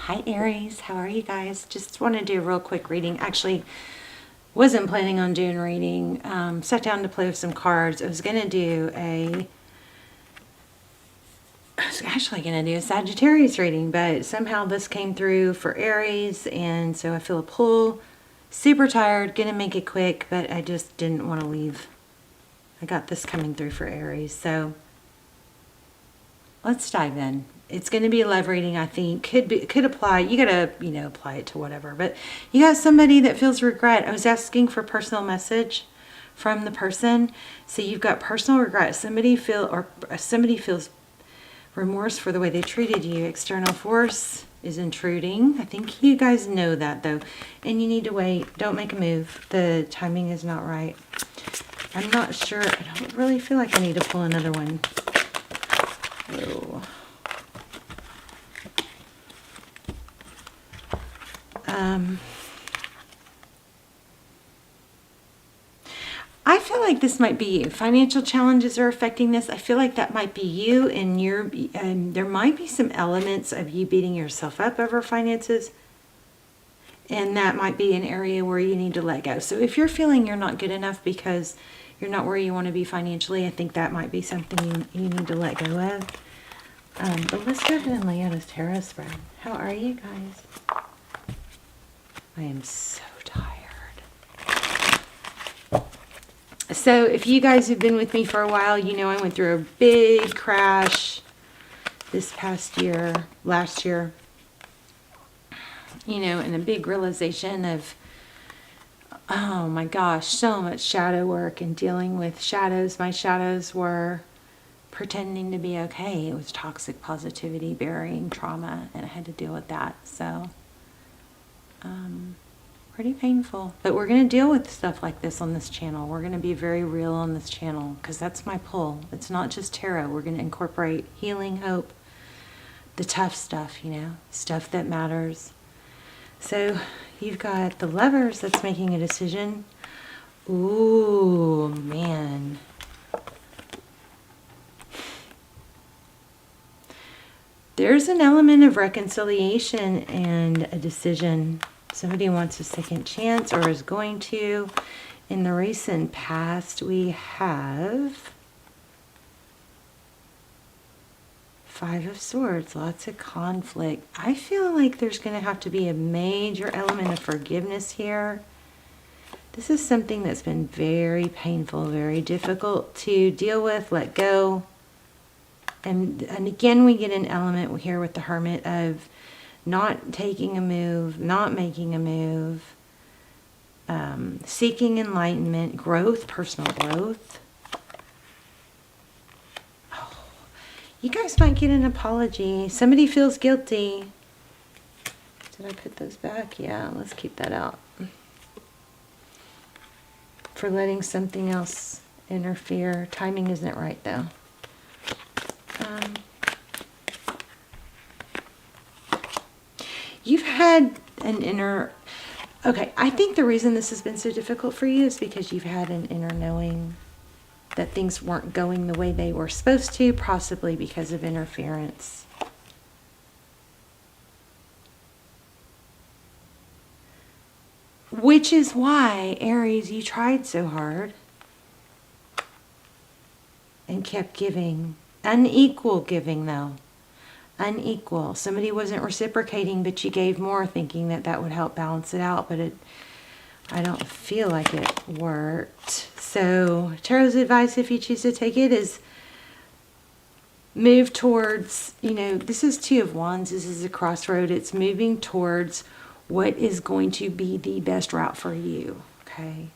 Hi Aries, how are you guys? Just want to do a real quick reading. Actually, wasn't planning on doing reading. Sat down to play with some cards. I was actually going to do a Sagittarius reading, but somehow this came through for Aries, and so I feel a pull. Super tired, gonna make it quick, but I just didn't want to leave. I got this coming through for Aries, so let's dive in. It's going to be a love reading, I think. Could apply. You gotta, apply it to whatever. But you got somebody that feels regret. I was asking for personal message from the person. So you've got personal regret. Somebody feels remorse for the way they treated you. External force is intruding. I think you guys know that though. And you need to wait. Don't make a move. The timing is not right. I'm not sure. I don't really feel like I need to pull another one. Oh. I feel like this might be you. Financial challenges are affecting this. I feel like that might be you, and there might be some elements of you beating yourself up over finances, and that might be an area where you need to let go. So if you're feeling you're not good enough because you're not where you want to be financially, I think that might be something you need to let go of. But let's go ahead and lay out a tarot spread. How are you guys? I am so tired. So if you guys have been with me for a while, you know I went through a big crash this past year, last year, and a big realization of, oh my gosh, so much shadow work and dealing with shadows. My shadows were pretending to be okay. It was toxic positivity, burying trauma, and I had to deal with that. So, pretty painful. But we're going to deal with stuff like this on this channel. We're going to be very real on this channel because that's my pull. It's not just tarot. We're going to incorporate healing, hope, the tough stuff, stuff that matters. So you've got the Lovers that's making a decision. Ooh, man. There's an element of reconciliation and a decision. Somebody wants a second chance or is going to. In the recent past, we have Five of Swords, lots of conflict. I feel like there's going to have to be a major element of forgiveness here. This is something that's been very painful, very difficult to deal with, let go. And again, we get an element here with the Hermit of not taking a move, not making a move, seeking enlightenment, growth, personal growth. Oh, you guys might get an apology. Somebody feels guilty. Did I put those back? Yeah, let's keep that out. For letting something else interfere. Timing isn't right though. You've had an inner... Okay, I think the reason this has been so difficult for you is because you've had an inner knowing that things weren't going the way they were supposed to, possibly because of interference. Which is why, Aries, you tried so hard and kept giving. Unequal giving, though. Unequal. Somebody wasn't reciprocating, but you gave more, thinking that that would help balance it out, but I don't feel like it worked. So tarot's advice, if you choose to take it, is move towards, this is Two of Wands. This is a crossroad. It's moving towards what is going to be the best route for you, okay?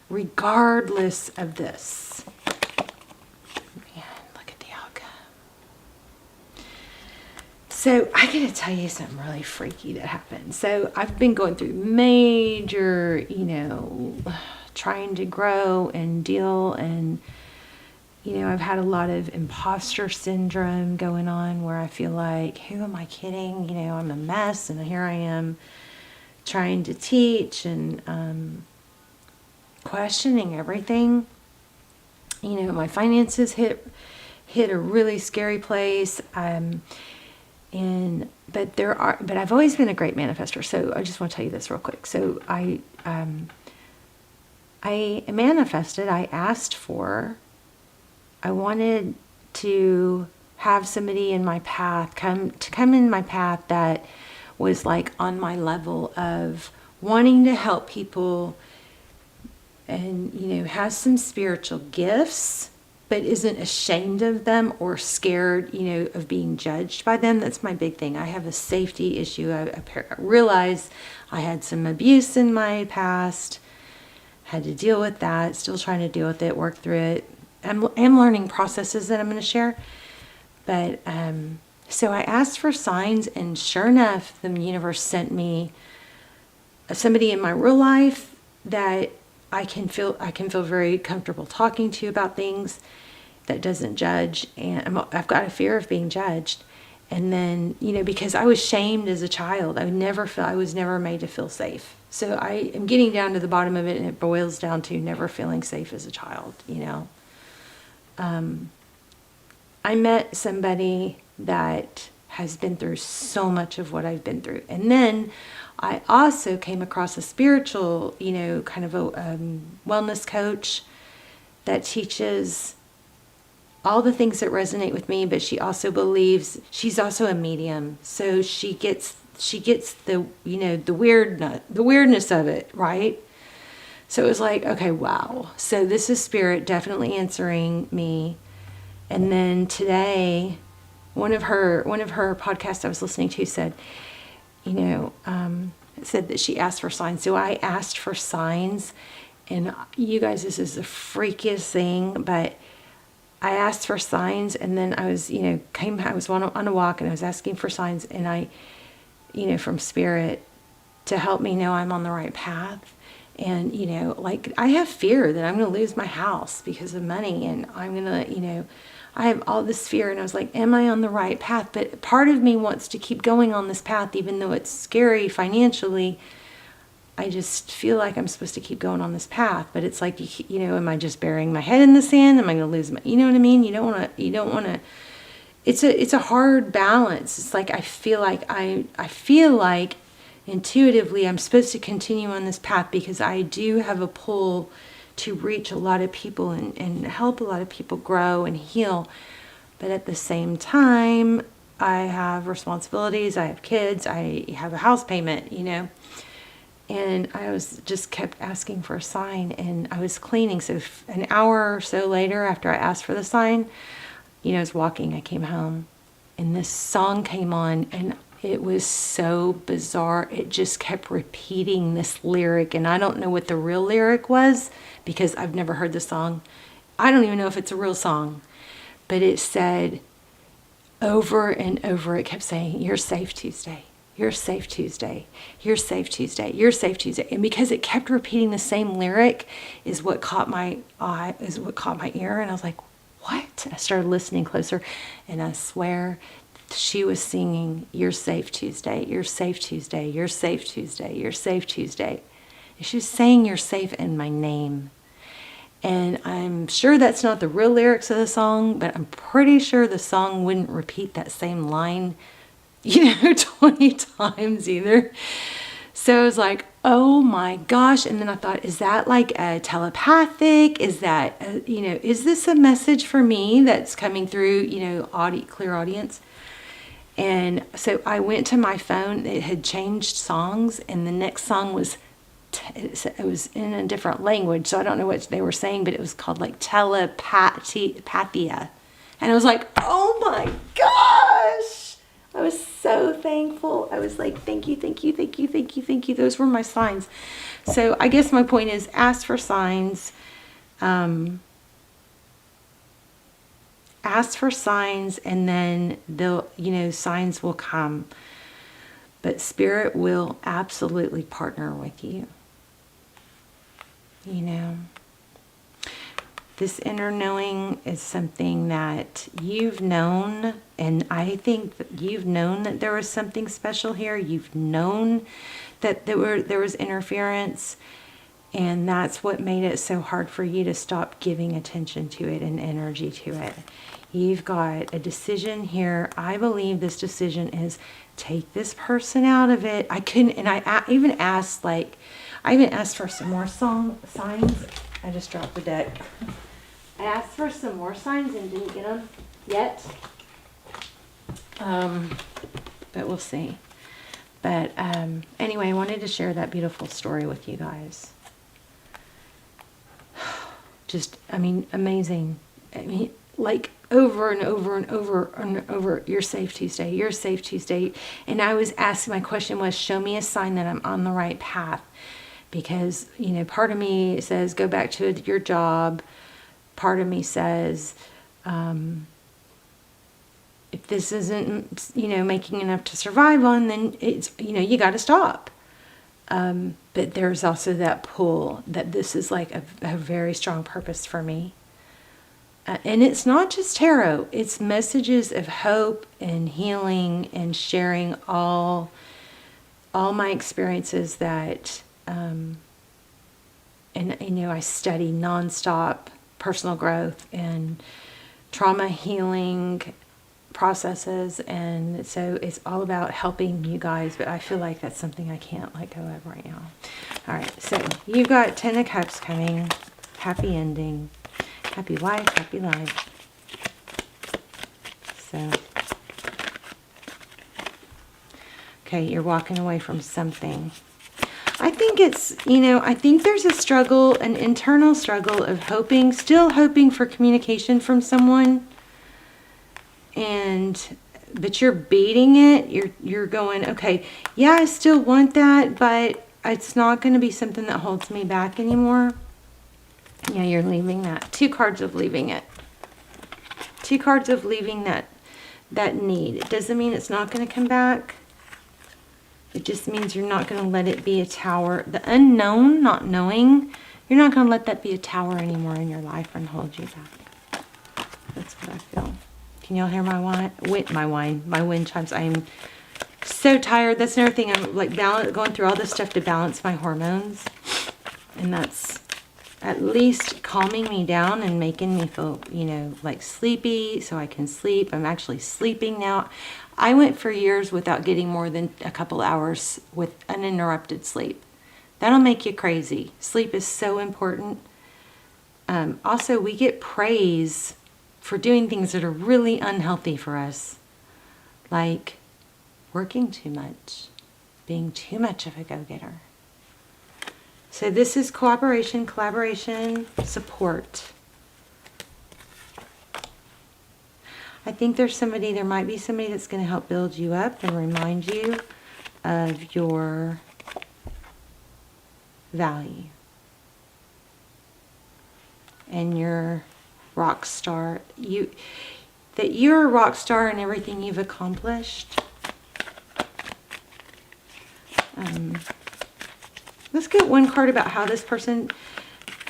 Regardless of this. So I gotta tell you something really freaky that happened. So I've been going through major, trying to grow and deal, and I've had a lot of imposter syndrome going on where I feel like, who am I kidding? I'm a mess, and here I am trying to teach and questioning everything. My finances hit a really scary place. But I've always been a great manifester. So I just want to tell you this real quick. So I manifested, I wanted to have somebody in my path, come in my path that was like on my level of wanting to help people and, has some spiritual gifts, but isn't ashamed of them or scared, of being judged by them. That's my big thing. I have a safety issue. I realize I had some abuse in my past, had to deal with that, still trying to deal with it, work through it. I'm learning processes that I'm going to share. But so I asked for signs, and sure enough, the universe sent me somebody in my real life that I can feel very comfortable talking to about things, that doesn't judge. And I've got a fear of being judged. And then, because I was shamed as a child, I was never made to feel safe. So I am getting down to the bottom of it, and it boils down to never feeling safe as a child, I met somebody that has been through so much of what I've been through. And then I also came across a spiritual, kind of a wellness coach that teaches all the things that resonate with me, but she also believes, she's also a medium. So she gets the, the weirdness of it, right? So it was like, okay, wow. So this is spirit definitely answering me. And then today, one of her podcasts I was listening to said, said that she asked for signs. So I asked for signs, and you guys, this is the freakiest thing, but I asked for signs, and then I was, I was on a walk, and I was asking for signs, and I, from spirit to help me know I'm on the right path. And, I have fear that I'm going to lose my house because of money, and I'm going to, I have all this fear, and I was like, am I on the right path? But part of me wants to keep going on this path, even though it's scary financially. I just feel like I'm supposed to keep going on this path, but it's like, am I just burying my head in the sand? Am I going to lose my, what I mean? You don't want to, it's a hard balance. It's like, I feel like intuitively I'm supposed to continue on this path because I do have a pull to reach a lot of people and help a lot of people grow and heal. But at the same time, I have responsibilities, I have kids, I have a house payment, and I was just kept asking for a sign, and I was cleaning. So an hour or so later after I asked for the sign, I was walking, I came home, and this song came on, and it was so bizarre. It just kept repeating this lyric, and I don't know what the real lyric was because I've never heard the song. I don't even know if it's a real song, but it said over and over, it kept saying, "You're safe Tuesday. You're safe Tuesday. You're safe Tuesday. You're safe Tuesday." And because it kept repeating the same lyric is what caught my eye, is what caught my ear. And I was like, what? I started listening closer, and I swear she was singing, "You're safe Tuesday. You're safe Tuesday. You're safe Tuesday. You're safe Tuesday." And she was saying "you're safe" in my name. And I'm sure that's not the real lyrics of the song, but I'm pretty sure the song wouldn't repeat that same line 20 times either. So I was like, oh my gosh. And then I thought, is that like a telepathic? Is that, is this a message for me that's coming through, clear audience? And so I went to my phone. It had changed songs, and the next song was, it was in a different language. So I don't know what they were saying, but it was called like telepathia. And I was like, oh my gosh. I was so thankful. I was like, thank you, thank you, thank you, thank you, thank you. Those were my signs. So I guess my point is, ask for signs. Ask for signs, and then they'll, signs will come. But Spirit will absolutely partner with you. This inner knowing is something that you've known, and I think that you've known that there was something special here. You've known that there was interference, and that's what made it so hard for you to stop giving attention to it and energy to it. You've got a decision here. I believe this decision is take this person out of it. I couldn't, and I even asked, like, I even asked for some more signs. I just dropped the deck. I asked for some more signs and didn't get them yet. But we'll see. But anyway, I wanted to share that beautiful story with you guys. Just, I mean, amazing. I mean, like over and over and over and over, you're safe Tuesday, you're safe Tuesday. And I was asking, my question was, show me a sign that I'm on the right path. Because, you know, part of me says, go back to your job. Part of me says, if this isn't, you know, making enough to survive on, then it's, you know, you got to stop. But there's also that pull that this is like a very strong purpose for me. And it's not just tarot, it's messages of hope and healing and sharing all my experiences that, and, you know, I study nonstop personal growth and trauma healing processes, and so it's all about helping you guys, but I feel like that's something I can't let go of right now. All right, so you've got 10 of Cups coming, happy ending, happy wife, happy life. So, okay, you're walking away from something. I think it's, you know, I think there's a struggle, an internal struggle of hoping, still hoping for communication from someone. But you're beating it. You're going, okay, yeah, I still want that, but it's not going to be something that holds me back anymore. Yeah, you're leaving that. 2 cards of leaving it. 2 cards of leaving that need. It doesn't mean it's not going to come back. It just means you're not going to let it be a tower. The unknown, not knowing, you're not going to let that be a tower anymore in your life and hold you back. That's what I feel. Can y'all hear my wind chimes? I'm so tired. That's another thing. I'm like going through all this stuff to balance my hormones. And that's at least calming me down and making me feel, you know, like sleepy so I can sleep. I'm actually sleeping now. I went for years without getting more than a couple hours with uninterrupted sleep. That'll make you crazy. Sleep is so important. Also, we get praise for doing things that are really unhealthy for us, like working too much, being too much of a go-getter. So this is cooperation, collaboration, support. I think there might be somebody that's going to help build you up and remind you of your value and your rock star. That you're a rock star in everything you've accomplished. Let's get one card about how this person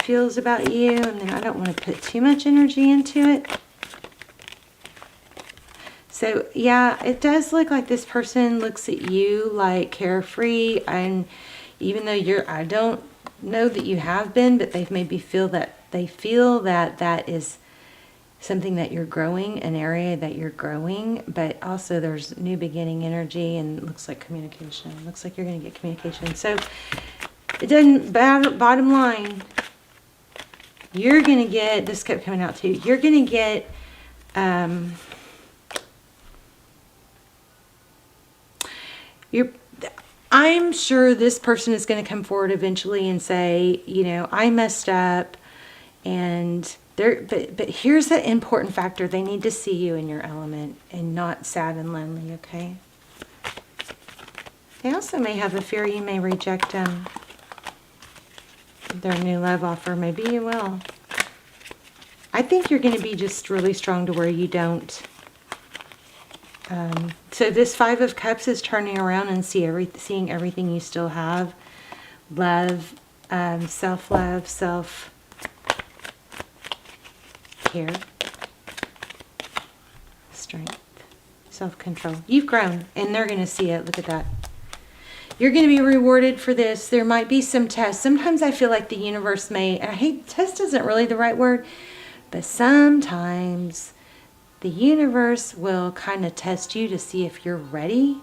feels about you, and then I don't want to put too much energy into it. So yeah, it does look like this person looks at you like carefree, and even though I don't know that you have been, but they've maybe feel that that is something that you're growing, an area that you're growing, but also there's new beginning energy, and it looks like communication. It looks like you're going to get communication. So it doesn't, bottom line, you're going to get, this kept coming out too, you're going to get, I'm sure this person is going to come forward eventually and say, you know, I messed up, and but here's the important factor. They need to see you in your element and not sad and lonely, okay? They also may have a fear you may reject them. Their new love offer. Maybe you will. I think you're going to be just really strong to where you don't. So this 5 of Cups is turning around and seeing everything you still have. Love, self-love, self-care, strength, self-control. You've grown, and they're going to see it. Look at that. You're going to be rewarded for this. There might be some tests. Sometimes I feel like the universe may, and I hate, test isn't really the right word, but sometimes the universe will kind of test you to see if you're ready.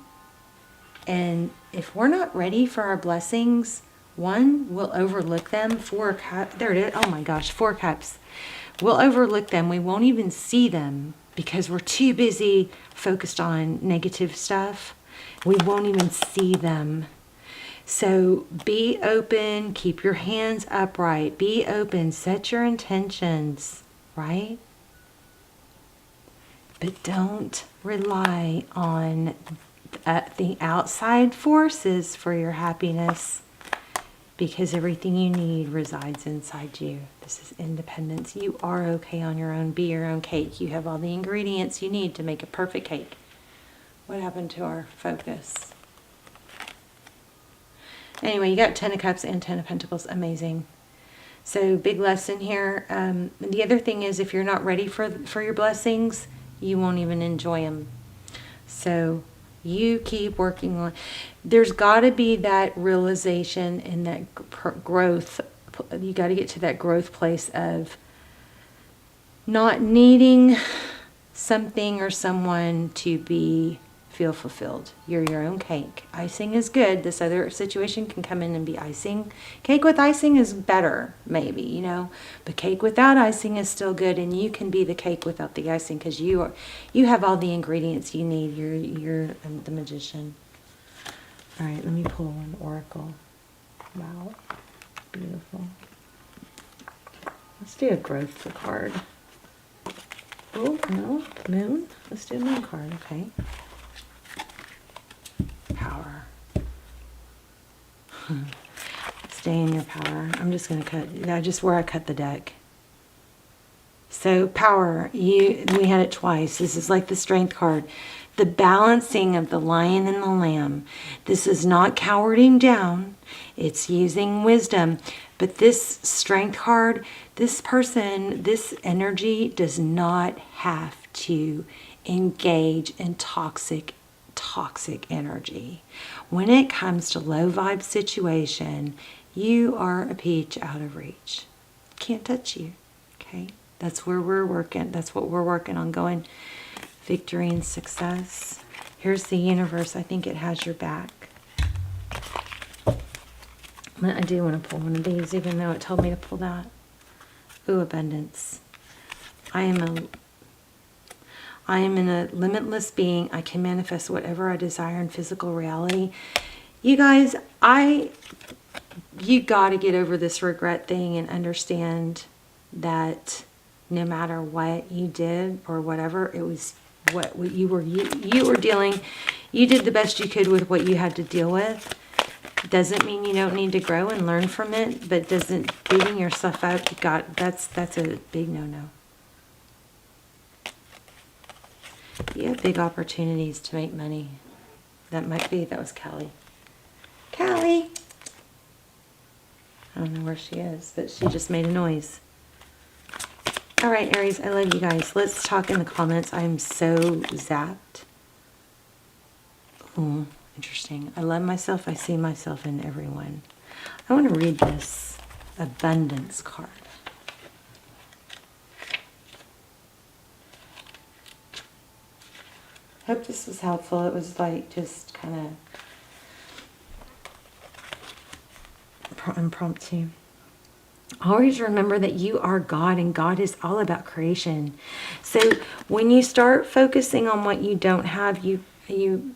And if we're not ready for our blessings, one, we'll overlook them. 4 cups. There it is. Oh my gosh, 4 cups. We'll overlook them. We won't even see them because we're too busy focused on negative stuff. We won't even see them. So be open. Keep your hands upright. Be open. Set your intentions, right? But don't rely on the outside forces for your happiness, because everything you need resides inside you. This is independence. You are okay on your own. Be your own cake. You have all the ingredients you need to make a perfect cake. What happened to our focus? Anyway, you got 10 of Cups and 10 of Pentacles. Amazing. So big lesson here. The other thing is, if you're not ready for your blessings, you won't even enjoy them. So you keep working on. There's got to be that realization and that growth. You got to get to that growth place of not needing something or someone to feel fulfilled. You're your own cake. Icing is good. This other situation can come in and be icing. Cake with icing is better, maybe, you know, but cake without icing is still good, and you can be the cake without the icing because you have all the ingredients you need. You're the magician. All right, let me pull an oracle. Wow, beautiful. Let's do a growth card. Oh no, moon. Let's do a moon card. Okay. Power. Stay in your power. I'm just going to cut, just where I cut the deck. So power, we had it twice. This is like the strength card. The balancing of the lion and the lamb. This is not cowarding down. It's using wisdom. But this strength card, this person, this energy does not have to engage in toxic energy. When it comes to low vibe situation, you are a peach out of reach. Can't touch you. Okay? That's where we're working. That's what we're working on, going victory and success. Here's the universe. I think it has your back. I do want to pull one of these, even though it told me to pull that. Ooh, abundance. I am in a limitless being. I can manifest whatever I desire in physical reality. You guys, you got to get over this regret thing and understand that no matter what you did or whatever, it was what you were dealing. You did the best you could with what you had to deal with. Doesn't mean you don't need to grow and learn from it, but doesn't beating yourself up. That's a big no-no. You have big opportunities to make money. That was Callie. Callie! I don't know where she is, but she just made a noise. All right, Aries, I love you guys. Let's talk in the comments. I'm so zapped. Oh, interesting. I love myself. I see myself in everyone. I want to read this abundance card. Hope this was helpful. It was like just kind of impromptu. Always remember that you are God, and God is all about creation. So when you start focusing on what you don't have, you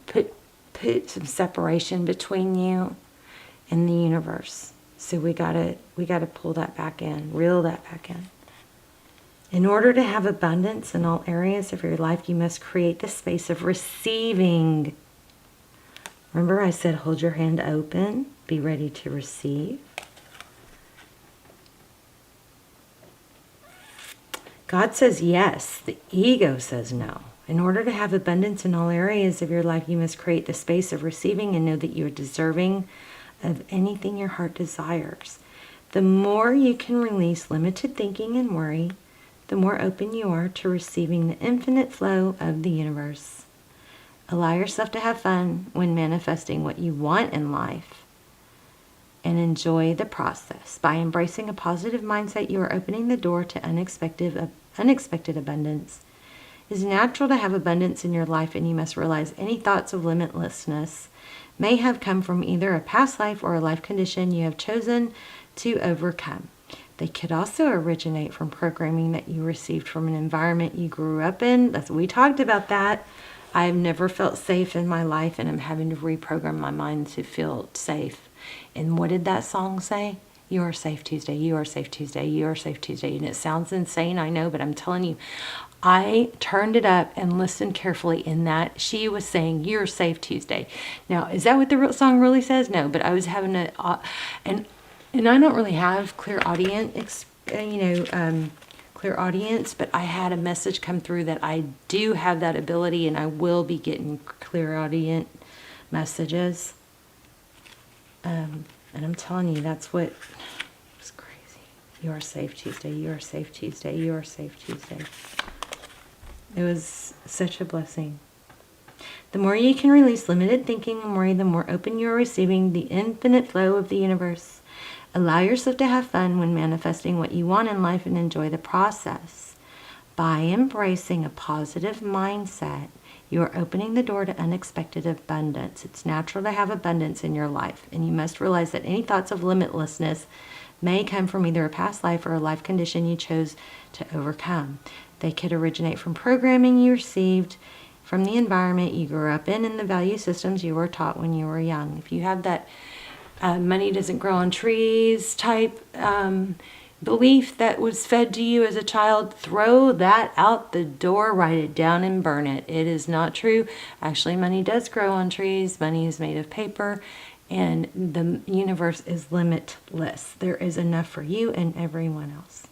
put some separation between you and the universe. So we gotta pull that back in, reel that back in. In order to have abundance in all areas of your life, you must create the space of receiving. Remember I said hold your hand open, be ready to receive. God says yes, the ego says no. In order to have abundance in all areas of your life, you must create the space of receiving and know that you are deserving of anything your heart desires. The more you can release limited thinking and worry, the more open you are to receiving the infinite flow of the universe. Allow yourself to have fun when manifesting what you want in life, and enjoy the process. By embracing a positive mindset, you are opening the door to unexpected abundance. It's natural to have abundance in your life, and you must realize any thoughts of limitlessness may have come from either a past life or a life condition you have chosen to overcome. They could also originate from programming that you received from an environment you grew up in. We talked about that. I've never felt safe in my life, and I'm having to reprogram my mind to feel safe. And what did that song say? You are safe Tuesday, you are safe Tuesday, you are safe Tuesday. And it sounds insane, I know, but I'm telling you, I turned it up and listened carefully in that she was saying, you're safe Tuesday. Now, is that what the song really says? No, but I was having and I don't really have clear audience, clear audience, but I had a message come through that I do have that ability, and I will be getting clear audience messages. And I'm telling you, that's what was crazy. You are safe Tuesday, you are safe Tuesday, you are safe Tuesday. It was such a blessing. The more you can release limited thinking, the more open you are receiving the infinite flow of the universe. Allow yourself to have fun when manifesting what you want in life and enjoy the process. By embracing a positive mindset, you are opening the door to unexpected abundance. It's natural to have abundance in your life, and you must realize that any thoughts of limitlessness may come from either a past life or a life condition you chose to overcome. They could originate from programming you received from the environment you grew up in and the value systems you were taught when you were young. If you have that money doesn't grow on trees type belief that was fed to you as a child, throw that out the door, write it down and burn it. It is not true. Actually, money does grow on trees. Money is made of paper, and the universe is limitless. There is enough for you and everyone else.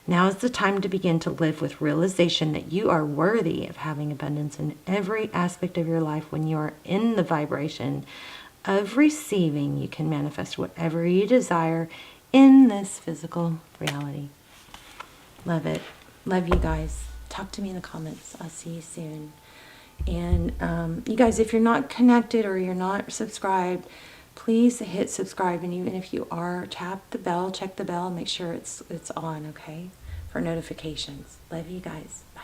Now is the time to begin to live with realization that you are worthy of having abundance in every aspect of your life. When you are in the vibration of receiving, you can manifest whatever you desire in this physical reality. Love it. Love you guys. Talk to me in the comments. I'll see you soon. And you guys, if you're not connected or you're not subscribed, please hit subscribe. And even if you are, tap the bell, check the bell, make sure it's on, okay, for notifications. Love you guys. Bye.